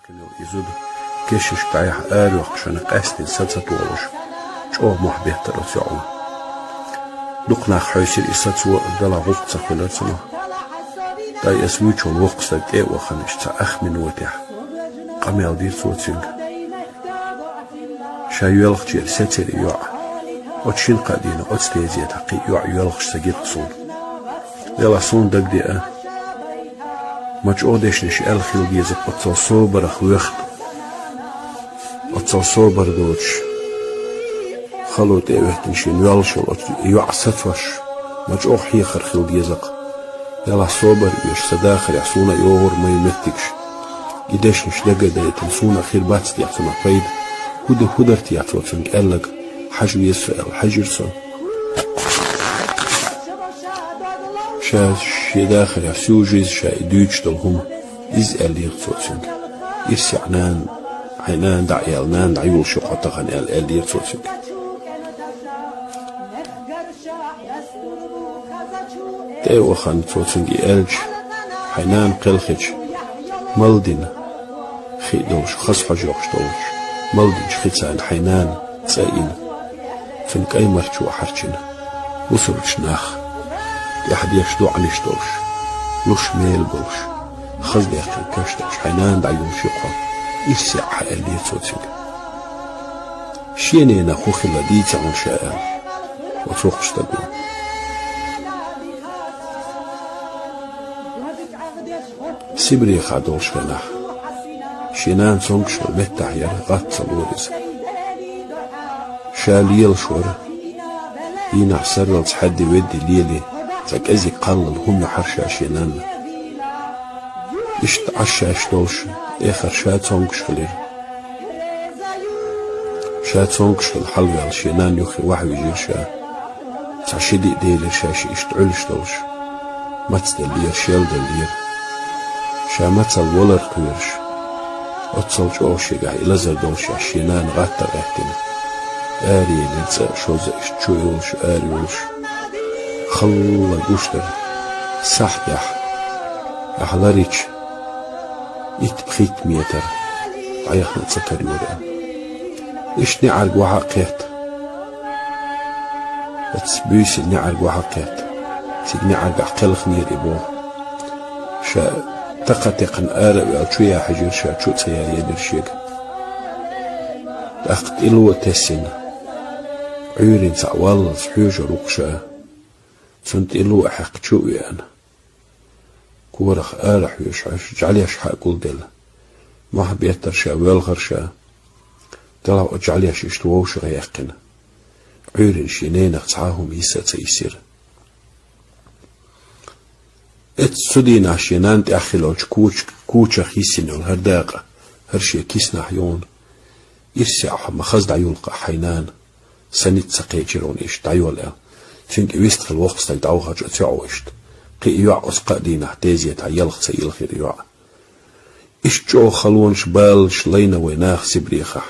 كنو يزود كيشش تايح آروح شان قاستين ستطولش جو محبه ترسعون لقنا خيسير إساتسوا دلا غوق تخلصنا تاي اسويتشون وقت تاي وخنش تأخ من وتح قميل دير صوتين شايلخ جير ستر يوع وتشين قادين أتستيزي تحقي يوع يلخ سجيت صون يلا صون دقدي ماش أوديش نش الخيل جيزك أتصل صوبر خويخت أتصل صوبر دوتش خلوت إيوهت نشين يلشل يوع ستوش ماش أو حيخر خيل جيزك يلا صوبر يش سداخر يحصونا يوغر ما يمتكش يديش نش دقدي تنسونا خير باتس يعطونا فايد هدرت يعطونا قالك حجر يسرائيل حجر صو شي داخل يفسوجيز شاي دوتش دلهم اللي يغطوتين يرسي عنان دعيالنان دعيول شقطغن اللي يغطوتين تايو خان توتين الج حينان قلخج ملدين خيدوش خص حجوش دولش ملدين خيتان حينان تسائين فنك اي مرشو حرشنا وصلش ناخ يحد يشدو عن يشدوش لوش ميل بوش خزد يحكي كشتوش حينان دعيون شقا يسع اللي يتوتين شينينا خوخي لديت عن شائع وتوقش تقول سبري خادوش فنح شينان صنقش والمتح يرغط صلوريز شاليل شور ينح سرل تحدي ودي ليلي زك ازي قلل هم حرشا شينان اشت عشاش دوش اخر شات صنقش خلير شات صنقش الحلوة شينان يخي واحد يجير شا تعشدي ديلي شاش اشت علش دوش متس دلير شيل دلير شامت الولر قيرش اتصل جوشي قاعد لزر دوش عشينان غاتا غاهتنا آري لنسا شوزا اشتشويلش آريولش خلا قوشتر سحدح أحلاريش اتبخيت ميتر عيخنا تسكر يورا اش نعرق وحقيت اتسبيس نعرق وحقيت سيق نعرق عقلخ نيري بو شا تقن آرب شوية حجر شا شو تسيا يدر شيك تأخت إلوة تسين عيرين سعوال حجر وقشا سنت إلوة حق شوي أنا كورخ آرح يشعش جعلي أشحاق قول دل ما حب يتر شا والغر شا دلو أجعلي أشيشتووش غيقن عيرين شينين اختعاهم يسا تيسير اتسودين عشينان تأخلوش كوچا خيسينو الهرداقة هرشي كيسنا حيون يرسع مخز دعيولقا حينان سنت سقيجرون إيش دعيولا فينك ويستخ الوقت تدعوها جتعو إيشت قي يوع أسقا دينا احتازية عيالخ سيلخير يوع إيش جو خلونش بالش لينا ويناخ سبريخح